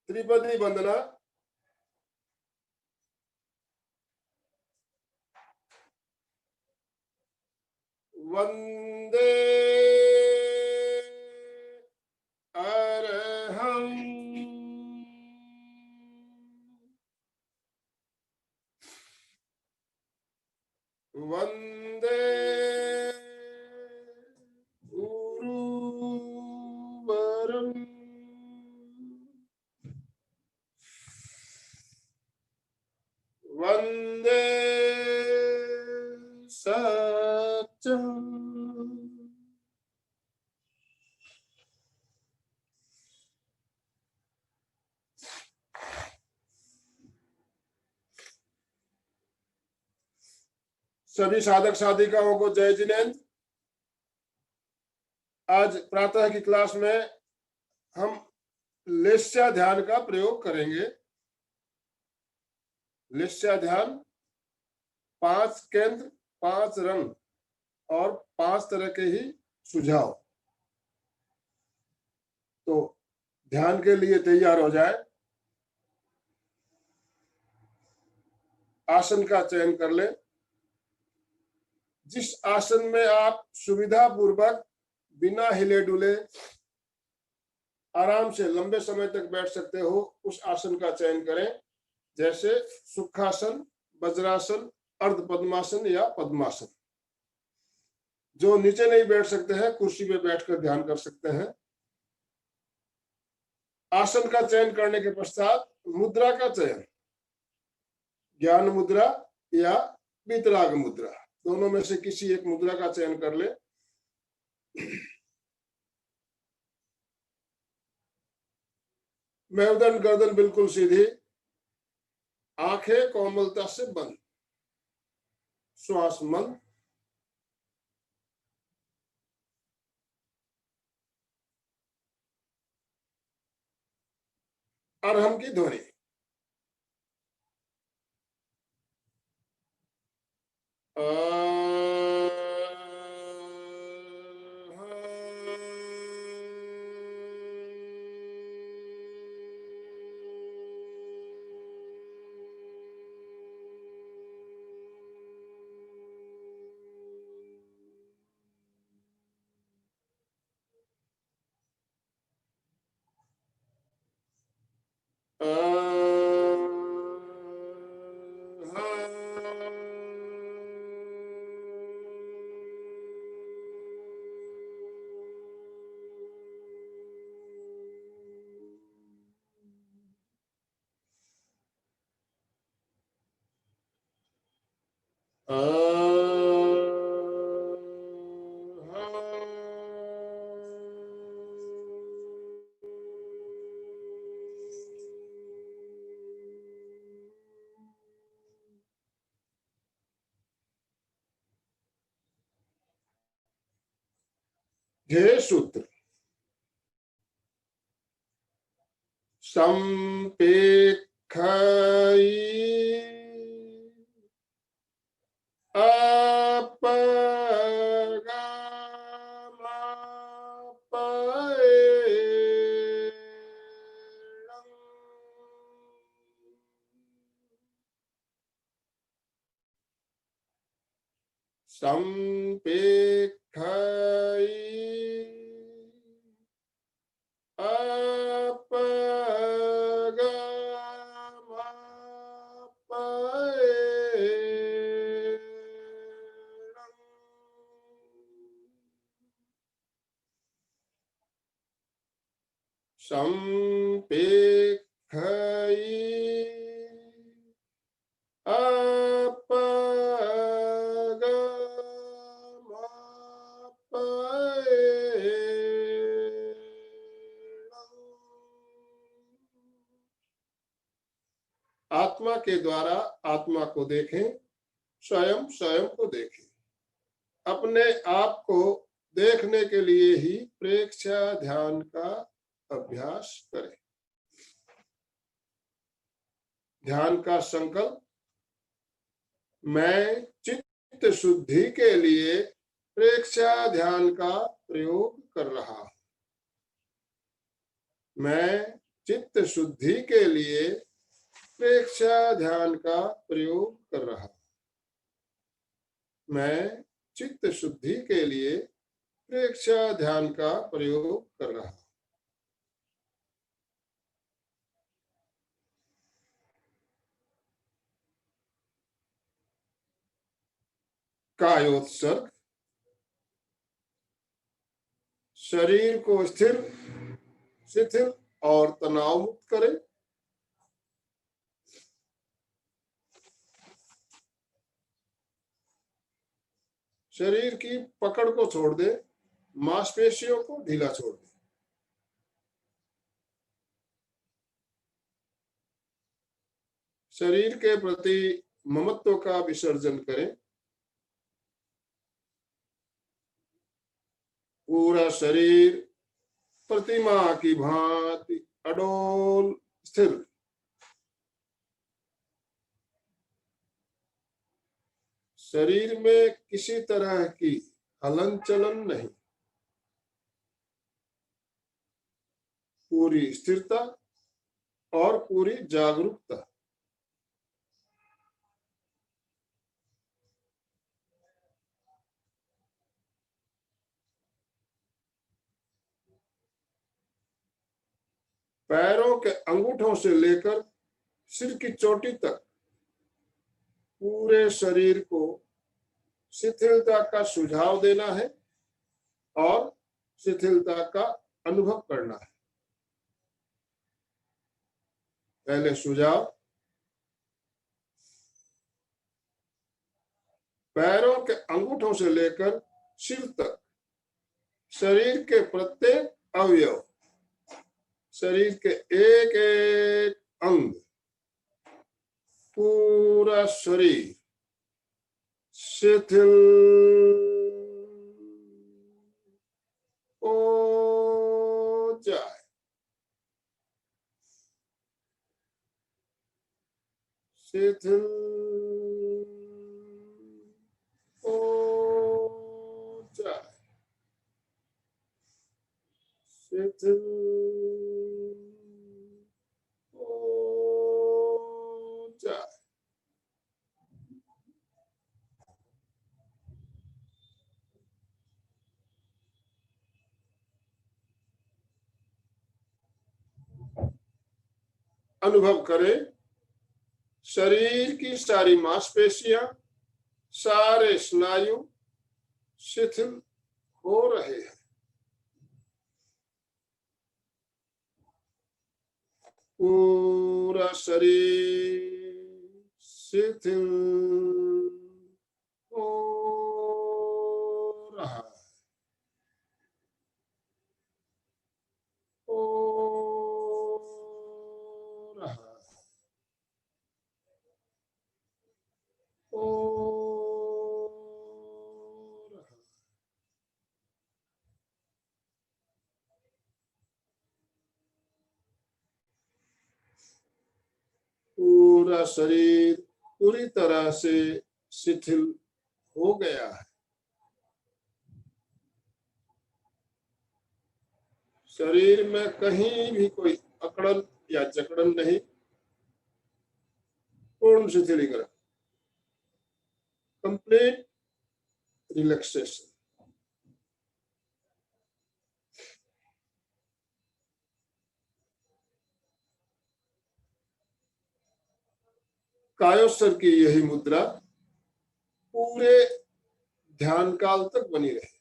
त्रिपदी वंदना। वंदे अरहं वंदे गुरुवरं वंदे सत्यं सभी साधक साधिकाओं को जय जिनेन्द्र। आज प्रातः की क्लास में हम लेस्या ध्यान का प्रयोग करेंगे। लेस्या ध्यान 5 केंद्र, 5 रंग और 5 तरह के ही सुझाव। तो ध्यान के लिए तैयार हो जाए। आसन का चयन कर ले। जिस आसन में आप सुविधा पूर्वक बिना हिले डुले आराम से लंबे समय तक बैठ सकते हो, उस आसन का चयन करें। जैसे सुखासन, वज्रासन, अर्ध पद्मासन या पद्मासन। जो नीचे नहीं बैठ सकते हैं, कुर्सी पे बैठकर ध्यान कर सकते हैं। आसन का चयन करने के पश्चात मुद्रा का चयन, ज्ञान मुद्रा या वितराग मुद्रा, दोनों में से किसी एक मुद्रा का चयन कर ले। मेरुदंड गर्दन बिल्कुल सीधी, आंखें कोमलता से बंद, श्वास मंद। अरहम की ध्वनि। ध्येय सूत्र। संपेक्षई आत्मा के द्वारा आत्मा को देखें, स्वयं स्वयं को देखें। अपने आप को देखने के लिए ही प्रेक्षा ध्यान का अभ्यास करें। ध्यान का संकल्प, मैं चित्त शुद्धि के लिए प्रेक्षा ध्यान का प्रयोग कर रहा हूं। मैं चित्त शुद्धि के लिए प्रेक्षा ध्यान का प्रयोग कर रहा हूं। मैं चित्त शुद्धि के लिए प्रेक्षा ध्यान का प्रयोग कर रहा हूं। कायोत्सर्ग, शरीर को स्थिर, शिथिल और तनाव मुक्त करें। शरीर की पकड़ को छोड़ दे, मांसपेशियों को ढीला छोड़ दे। शरीर के प्रति ममत्व का विसर्जन करें। पूरा शरीर प्रतिमा की भांति अडोल स्थिर। शरीर में किसी तरह की हलन चलन नहीं, पूरी स्थिरता और पूरी जागरूकता। पैरों के अंगूठों से लेकर सिर की चोटी तक पूरे शरीर को शिथिलता का सुझाव देना है और शिथिलता का अनुभव करना है। पहले सुझाव, पैरों के अंगूठों से लेकर सिर तक शरीर के प्रत्येक अवयव, शरीर के एक एक अंग, पूरा शरीर शिथिल हो जाए। शिथिल हो जाए। शिथिल हो जाए। अनुभव करें, शरीर की सारी मांसपेशियां, सारे स्नायु शिथिल हो रहे हैं। पूरा शरीर शिथिल हो रहा है। हो रहा है। हो रहा है। पूरा शरीर पूरी तरह से शिथिल हो गया है। शरीर में कहीं भी कोई अकड़न या जकड़न नहीं, पूर्ण शिथिलीकरण, कंप्लीट रिलैक्सेशन। कायोत्सर्ग की यही मुद्रा पूरे ध्यान काल तक बनी रहे।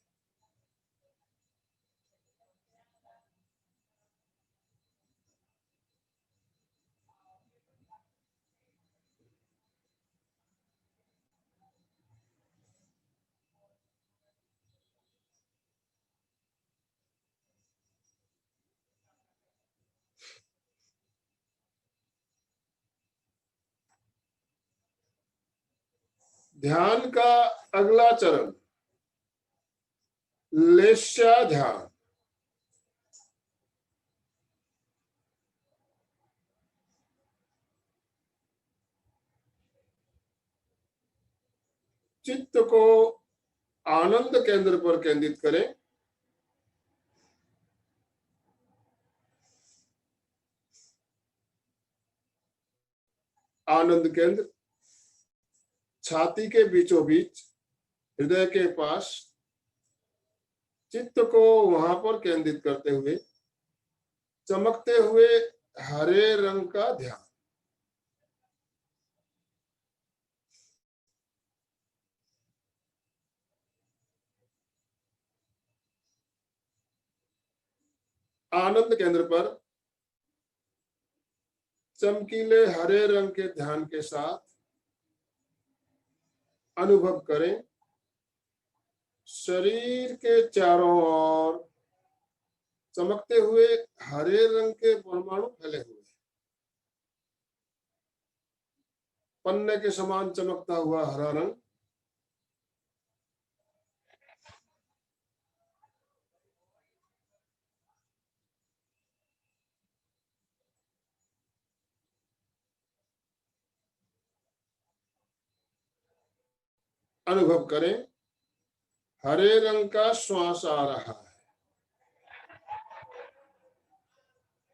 ध्यान का अगला चरण लेस्या ध्यान। चित्त को आनंद केंद्र पर केंद्रित करें। आनंद केंद्र छाती के बीचों बीच हृदय के पास चित्त को वहां पर केंद्रित करते हुए चमकते हुए हरे रंग का ध्यान। आनंद केंद्र पर चमकीले हरे रंग के ध्यान के साथ अनुभव करें शरीर के चारों ओर चमकते हुए हरे रंग के परमाणु फैले हुए, पन्ने के समान चमकता हुआ हरा रंग। अनुभव करें हरे रंग का श्वास आ रहा है।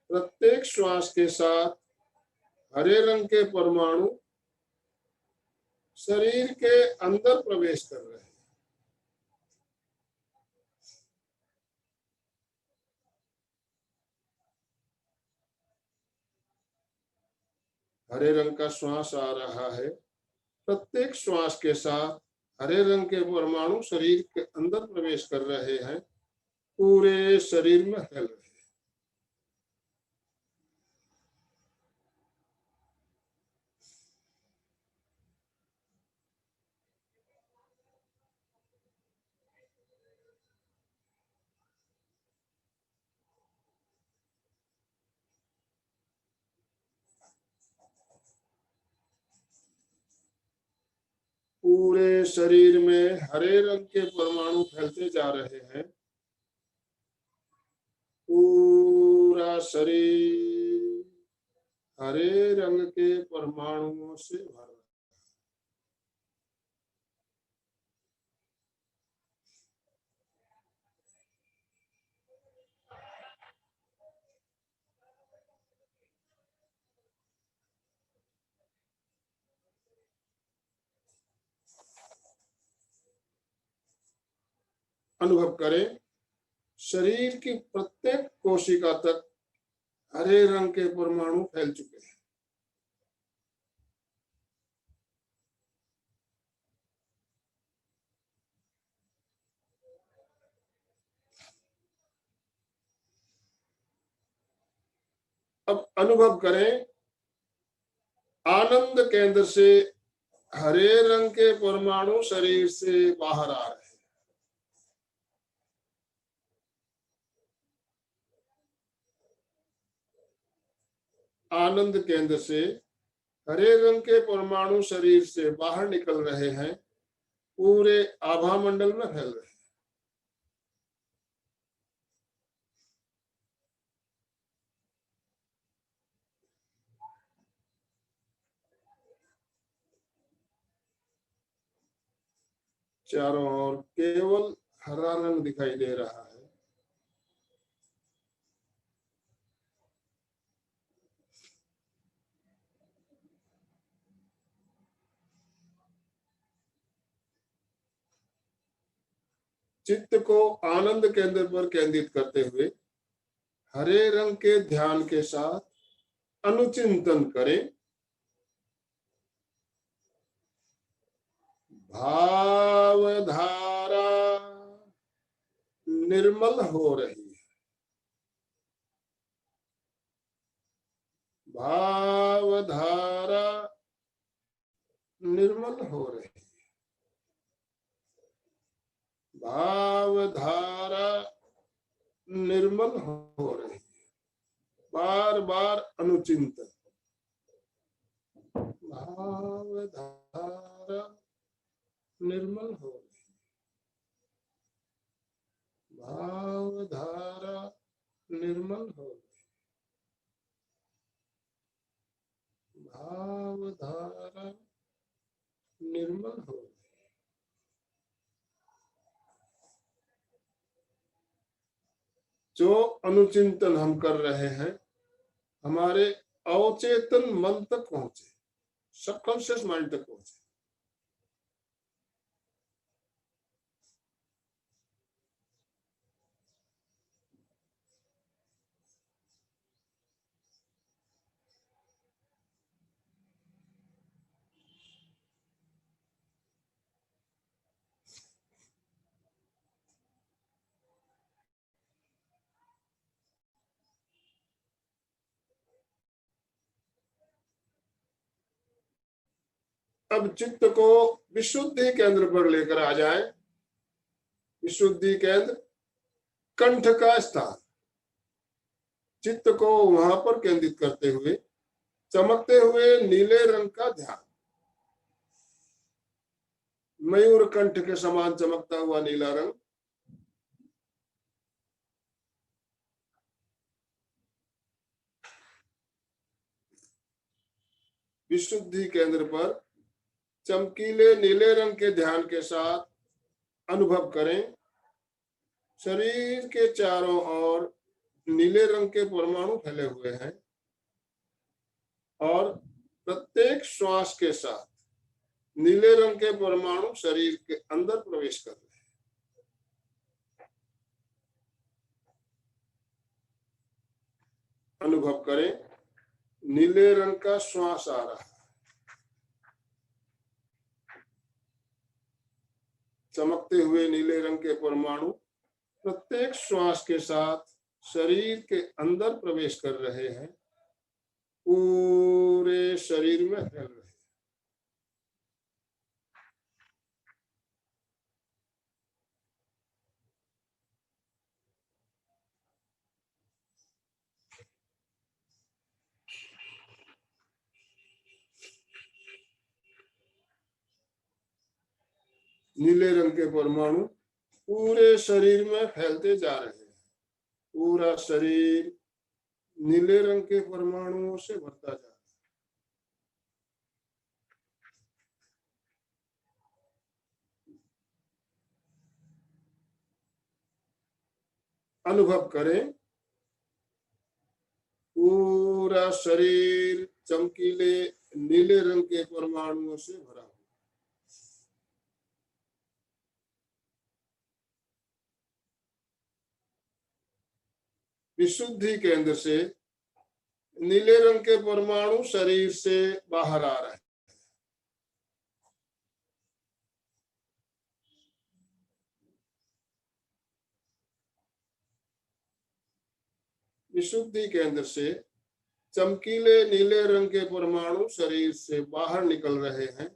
प्रत्येक श्वास के साथ हरे रंग के परमाणु शरीर के अंदर प्रवेश कर रहे हैं। हरे रंग का श्वास आ रहा है। प्रत्येक श्वास के साथ हरे रंग के परमाणु शरीर के अंदर प्रवेश कर रहे हैं, पूरे शरीर में फैल रहे हैं। पूरे शरीर में हरे रंग के परमाणु फैलते जा रहे हैं। पूरा शरीर हरे रंग के परमाणुओं से भरा। अनुभव करें शरीर की प्रत्येक कोशिका तक हरे रंग के परमाणु फैल चुके हैं। अब अनुभव करें आनंद केंद्र से हरे रंग के परमाणु शरीर से बाहर आ रहे हैं। आनंद केंद्र से हरे रंग के परमाणु शरीर से बाहर निकल रहे हैं, पूरे आभा मंडल में फैल रहे हैं। चारों ओर केवल हरा रंग दिखाई दे रहा है। चित्त को आनंद केंद्र पर केंद्रित करते हुए हरे रंग के ध्यान के साथ अनुचिंतन करें भावधारा निर्मल हो रही है। भावधारा निर्मल हो रही है। भावधारा निर्मल हो रही है। बार बार अनुचिंतन। भावधारा निर्मल हो रही है। भावधारा निर्मल हो रही है। भावधारा निर्मल हो रही है। जो अनुचिंतन हम कर रहे हैं हमारे अवचेतन मन तक पहुंचे। सबकॉन्शियस माइंड तक पहुंचे। अब चित्त को विशुद्धि केंद्र पर लेकर आ जाए। विशुद्धि केंद्र कंठ का स्थान, चित्त को वहां पर केंद्रित करते हुए चमकते हुए नीले रंग का ध्यान, मयूर कंठ के समान चमकता हुआ नीला रंग, विशुद्धि केंद्र पर चमकीले नीले रंग के ध्यान के साथ अनुभव करें। शरीर के चारों ओर नीले रंग के परमाणु फैले हुए हैं और प्रत्येक श्वास के साथ नीले रंग के परमाणु शरीर के अंदर प्रवेश कर रहे हैं। अनुभव करें, नीले रंग का श्वास आ रहा है, चमकते हुए नीले रंग के परमाणु प्रत्येक श्वास के साथ शरीर के अंदर प्रवेश कर रहे हैं, पूरे शरीर में फैल रहे हैं। नीले रंग के परमाणु पूरे शरीर में फैलते जा रहे हैं। पूरा शरीर नीले रंग के परमाणुओं से भरता जा रहा है। अनुभव करें, पूरा शरीर चमकीले नीले रंग के परमाणुओं से भरा हुआ। विशुद्धि केंद्र से नीले रंग के परमाणु शरीर से बाहर आ रहे हैं। विशुद्धि केंद्र से चमकीले नीले रंग के परमाणु शरीर से बाहर निकल रहे हैं,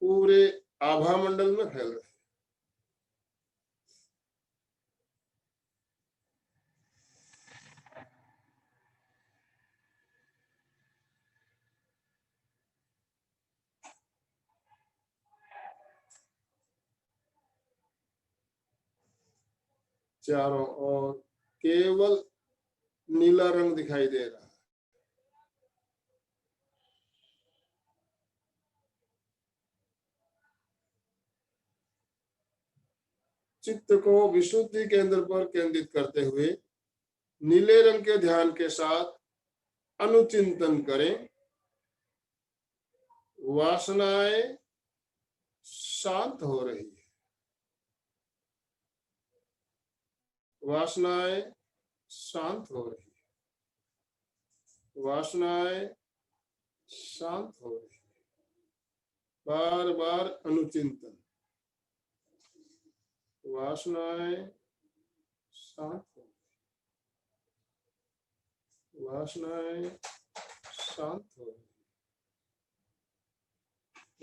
पूरे आभा मंडल में फैल रहे हैं। चारों ओर केवल नीला रंग दिखाई दे रहा है। चित्त को विशुद्धि केंद्र पर केंद्रित करते हुए नीले रंग के ध्यान के साथ अनुचिंतन करें। वासनाएं शांत हो रही है, वासनाएं शांत हो रही है, वासनाएं शांत हो रही है। बार बार अनुचिंतन, वासनाएं शांत हो रही, वासनाएं शांत हो रही,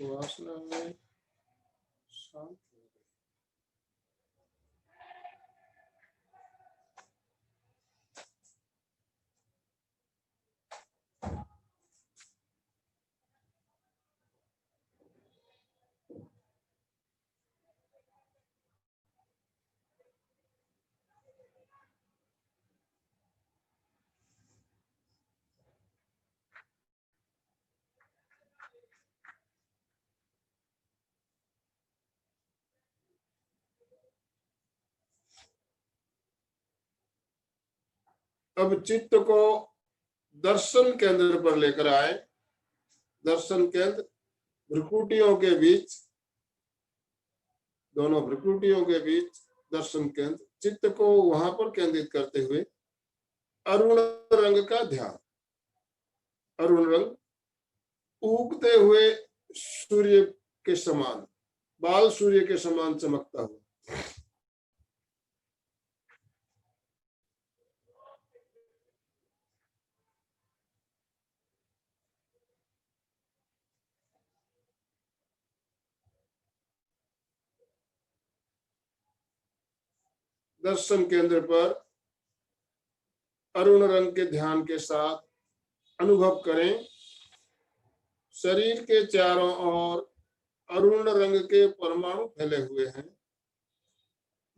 वासनाएं शांत हो रही। अब चित्त को दर्शन केंद्र पर लेकर आए। दर्शन केंद्र भ्रुकुटियों के बीच, दोनों भ्रुकुटियों के बीच दर्शन केंद्र, चित्त को वहां पर केंद्रित करते हुए अरुण रंग का ध्यान। अरुण रंग उगते हुए सूर्य के समान, बाल सूर्य के समान चमकता हुआ। दर्शन केंद्र पर अरुण रंग के ध्यान के साथ अनुभव करें, शरीर के चारों ओर अरुण रंग के परमाणु फैले हुए हैं।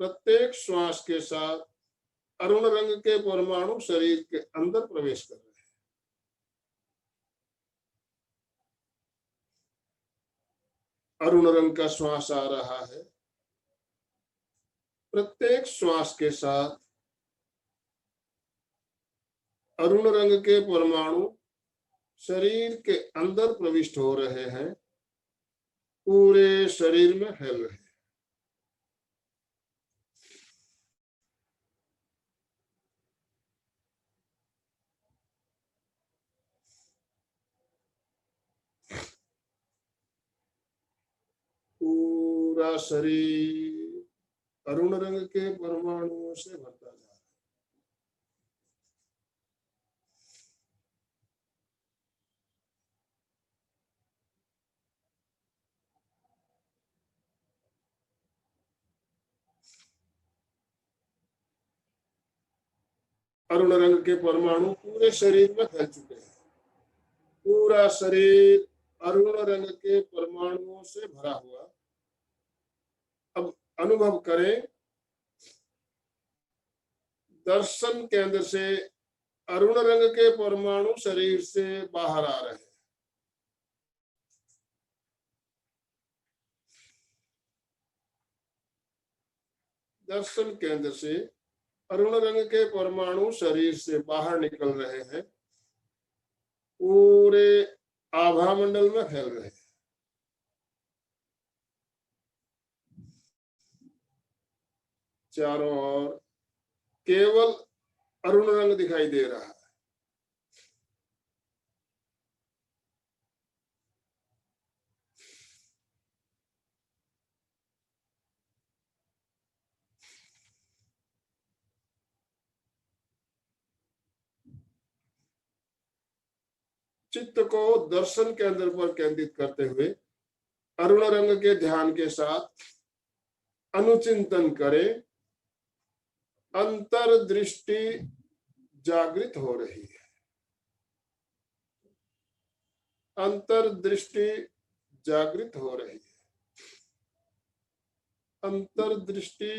प्रत्येक श्वास के साथ अरुण रंग के परमाणु शरीर के अंदर प्रवेश कर रहे हैं। अरुण रंग का श्वास आ रहा है। प्रत्येक श्वास के साथ अरुण रंग के परमाणु शरीर के अंदर प्रविष्ट हो रहे हैं, पूरे शरीर में फैल रहे हैं। पूरा शरीर अरुण रंग के परमाणुओं से भरता जा रहा है। अरुण रंग के परमाणु पूरे शरीर में फैल चुके हैं। पूरा शरीर अरुण रंग के परमाणुओं से भरा हुआ। अब अनुभव करें, दर्शन केंद्र से अरुण रंग के परमाणु शरीर से बाहर आ रहे हैं। दर्शन केंद्र से अरुण रंग के परमाणु शरीर से बाहर निकल रहे हैं, पूरे आभा मंडल में फैल रहे हैं। चारों ओर केवल अरुण रंग दिखाई दे रहा है। चित्त को दर्शन केंद्र पर केंद्रित करते हुए अरुण रंग के ध्यान के साथ अनुचिंतन करें। अंतर्दृष्टि जागृत हो रही है। अंतर्दृष्टि जागृत हो रही है। अंतर्दृष्टि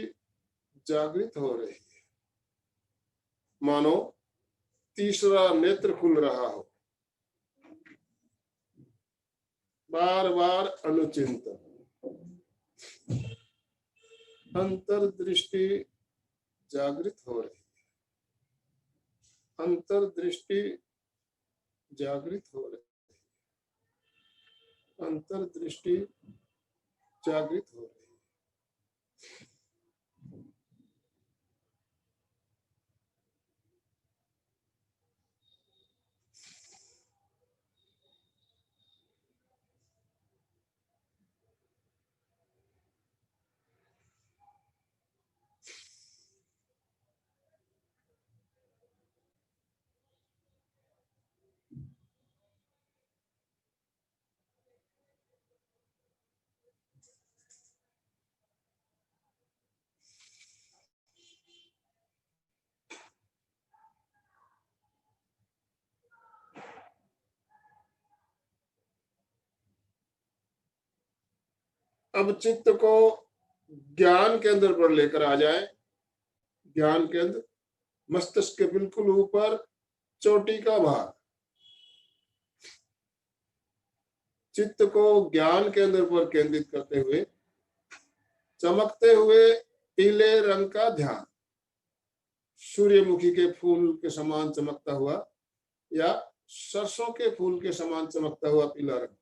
जागृत हो रही है, मानो तीसरा नेत्र खुल रहा हो। बार बार अनुचिंतन। अंतर्दृष्टि जागृत हो रही है। अंतर्दृष्टि जागृत हो रही है। अंतर्दृष्टि जागृत हो रही है। अब चित्त को ज्ञान केंद्र पर लेकर आ जाए। ज्ञान केंद्र मस्तिष्क के बिल्कुल ऊपर चोटी का भाग। चित्त को ज्ञान केंद्र पर केंद्रित करते हुए चमकते हुए पीले रंग का ध्यान, सूर्यमुखी के फूल के समान चमकता हुआ या सरसों के फूल के समान चमकता हुआ पीला रंग।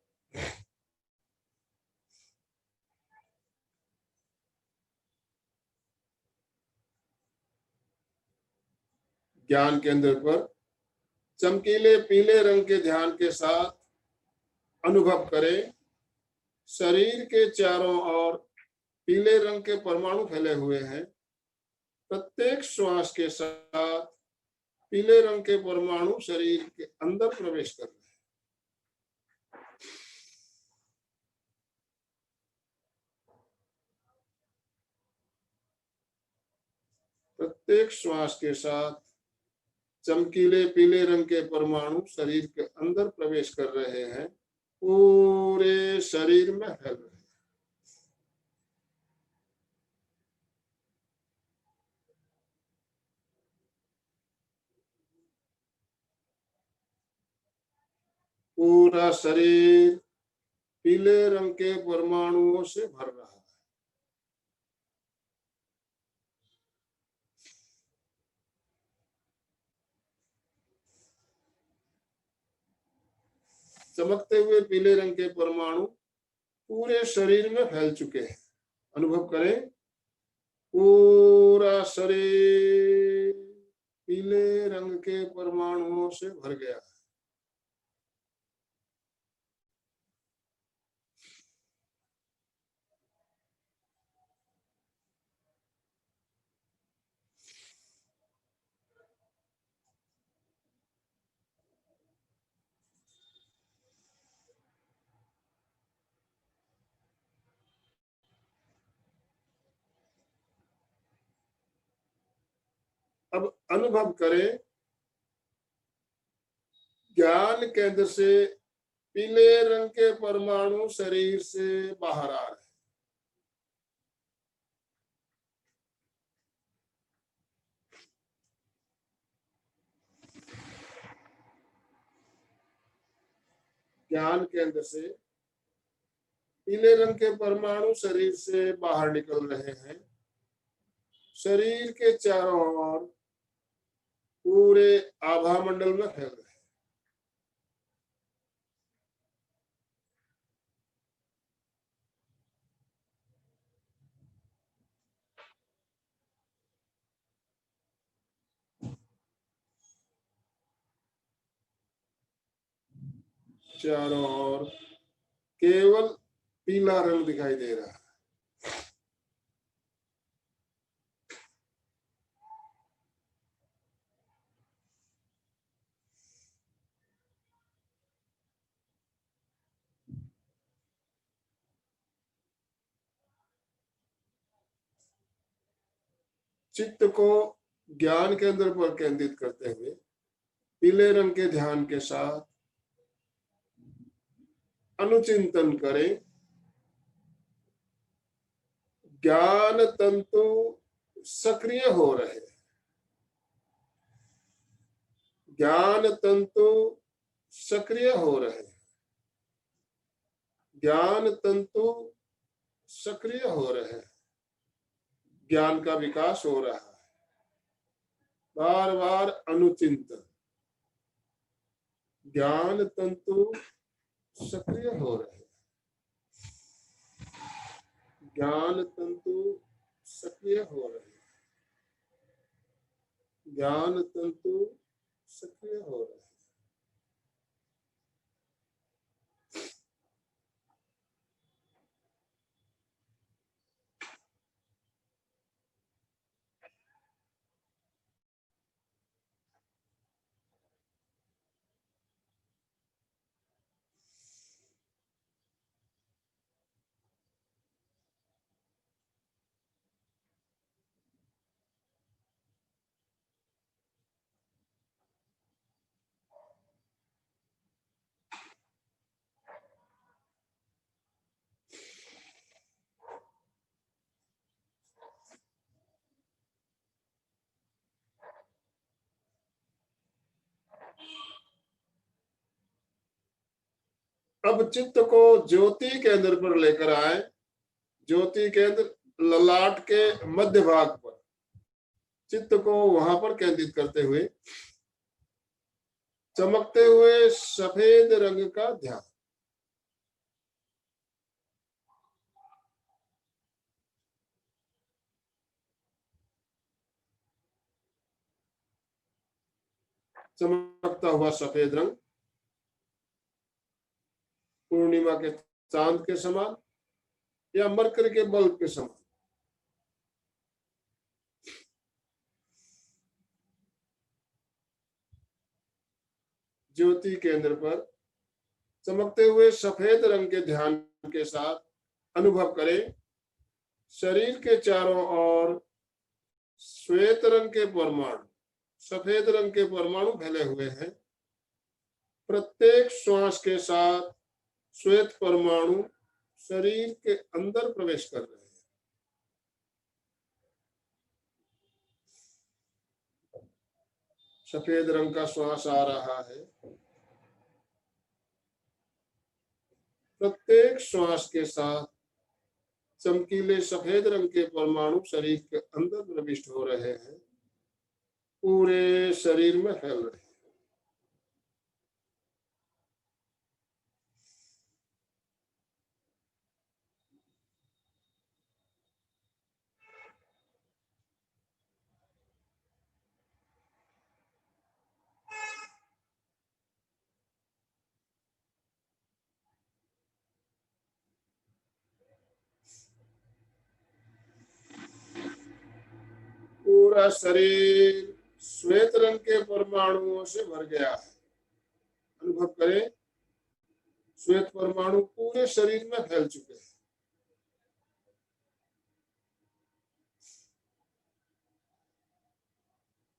ज्ञान केंद्र पर चमकीले पीले रंग के ध्यान के साथ अनुभव करें, शरीर के चारों ओर पीले रंग के परमाणु फैले हुए हैं। प्रत्येक श्वास के साथ पीले रंग के परमाणु शरीर के अंदर प्रवेश कर रहे हैं। प्रत्येक श्वास के साथ चमकीले पीले रंग के परमाणु शरीर के अंदर प्रवेश कर रहे हैं, पूरे शरीर में फैल रहे हैं। पूरा शरीर पीले रंग के परमाणुओं से भर रहा है। चमकते हुए पीले रंग के परमाणु पूरे शरीर में फैल चुके हैं। अनुभव करें, पूरा शरीर पीले रंग के परमाणुओं से भर गया है। अब अनुभव करें, ज्ञान केंद्र से पीले रंग के परमाणु शरीर से बाहर आ रहे हैं। ज्ञान केंद्र से पीले रंग के परमाणु शरीर से बाहर निकल रहे हैं। शरीर के चारों ओर पूरे आभा मंडल में फैल रहे हैं। चारों ओर केवल पीला रंग दिखाई दे रहा है। चित्त को ज्ञान केंद्र पर केंद्रित करते हुए पीले रंग के ध्यान के साथ अनुचिंतन करें। ज्ञान तंतु सक्रिय हो रहे हैं। ज्ञान तंतु सक्रिय हो रहे हैं। ज्ञान तंतु सक्रिय हो रहे हैं। ज्ञान का विकास हो रहा है। बार बार अनुचिंतन। ज्ञान तंतु सक्रिय हो रहे हैं। ज्ञान तंतु सक्रिय हो रहे हैं। ज्ञान तंतु सक्रिय हो रहे हैं। अब चित्त को ज्योति केंद्र पर लेकर आए। ज्योति केंद्र ललाट के मध्य भाग पर चित्त को वहां पर केंद्रित करते हुए चमकते हुए सफेद रंग का ध्यान। चमकता हुआ सफेद रंग पूर्णिमा के चांद के समान या मरकरी के बल्ब के समान। ज्योति केंद्र पर चमकते हुए सफेद रंग के ध्यान के साथ अनुभव करें शरीर के चारों ओर श्वेत रंग के परमाणु, सफेद रंग के परमाणु फैले हुए हैं। प्रत्येक श्वास के साथ श्वेत परमाणु शरीर के अंदर प्रवेश कर रहे हैं। सफेद रंग का श्वास आ रहा है। प्रत्येक श्वास के साथ चमकीले सफेद रंग के परमाणु शरीर के अंदर प्रविष्ट हो रहे हैं, पूरे शरीर में फैल रहे हैं। पूरा शरीर श्वेत रंग के परमाणुओं से भर गया है। अनुभव करें श्वेत परमाणु पूरे शरीर में फैल चुके हैं।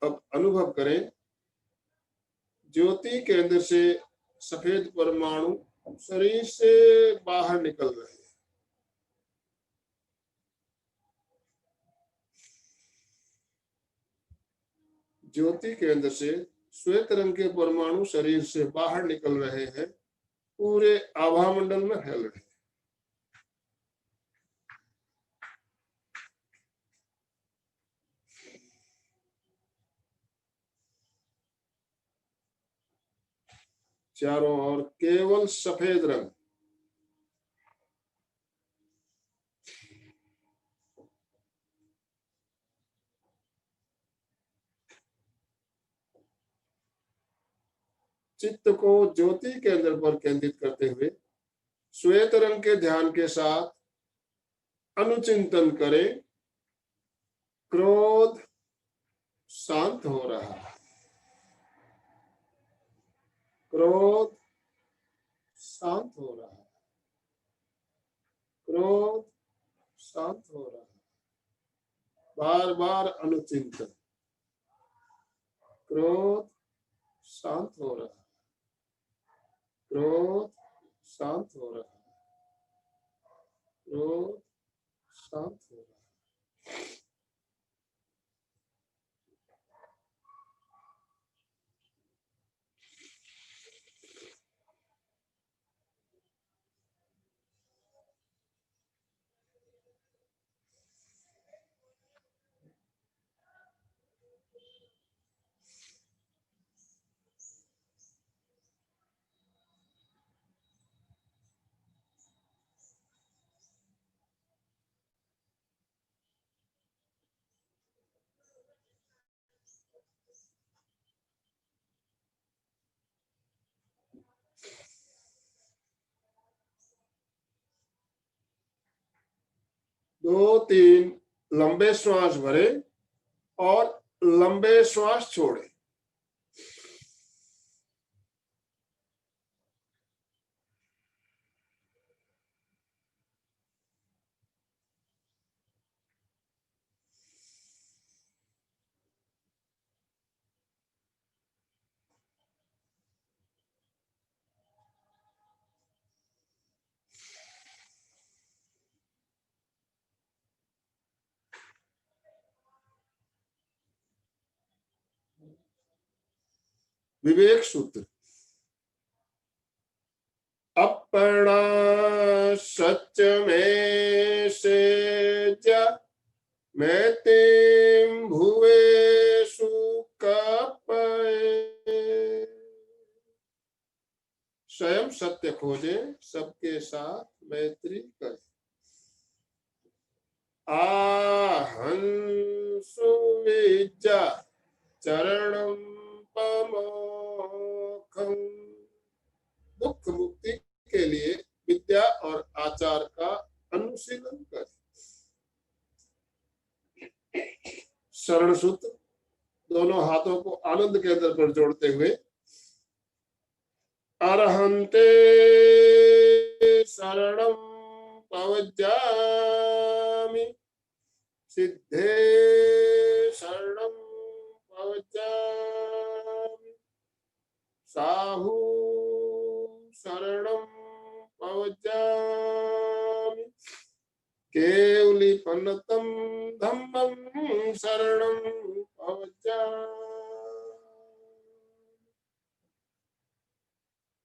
अब अनुभव करें ज्योति केंद्र से सफेद परमाणु शरीर से बाहर निकल रहे हैं। ज्योति केंद्र से श्वेत रंग के परमाणु शरीर से बाहर निकल रहे हैं, पूरे आभा मंडल में फैल रहे हैं। चारों ओर केवल सफेद रंग। चित्त को ज्योति केंद्र पर केंद्रित करते हुए श्वेत रंग के ध्यान के साथ अनुचिंतन करें क्रोध शांत हो रहा है। क्रोध शांत हो रहा है। क्रोध शांत हो रहा है। बार बार अनुचिंतन। क्रोध शांत हो रहा है। क्रोध शांत हो रहा है। क्रोध शांत हो रहा है। 2-3 लंबे श्वास भरे और लंबे श्वास छोड़े। विवेक सूत्र। अपना सच में से मैं तेम भुवे सुकपये। स्वयं सत्य खोजे, सबके साथ मैत्री करे। आहंसुविद्या चरणम पमोखम। दुख मुक्ति के लिए विद्या और आचार का अनुशीलन कर। शरण सूत्र दोनों हाथों को आनंद केंद्र पर जोड़ते हुए, अरहंते शरणं पवज्जामि, सिद्धे शरणं पवज्जामि, साहू शरणं पवज्जामि, केवलीपन्नतं धम्मं शरणं पवज्जामि।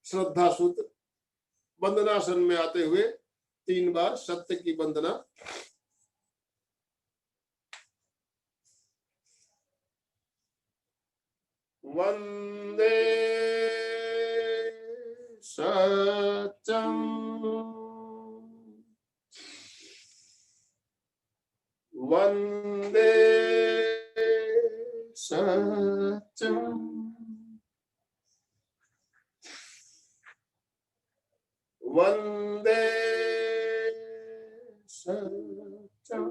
श्रद्धा सूत्र वंदनासन में आते हुए 3 बार सत्य की वंदना। वंदे सत्यम, वंदे सत्यम, वंदे सत्यम।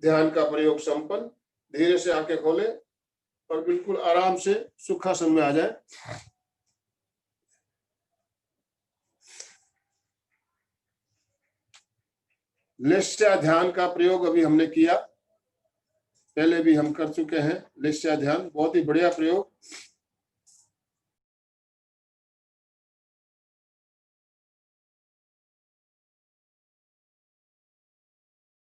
ध्यान का प्रयोग संपन्न। धीरे से आंखें खोले और बिल्कुल आराम से सुखासन में आ जाए। लेस्या ध्यान का प्रयोग अभी हमने किया, पहले भी हम कर चुके हैं। लेस्या ध्यान बहुत ही बढ़िया प्रयोग।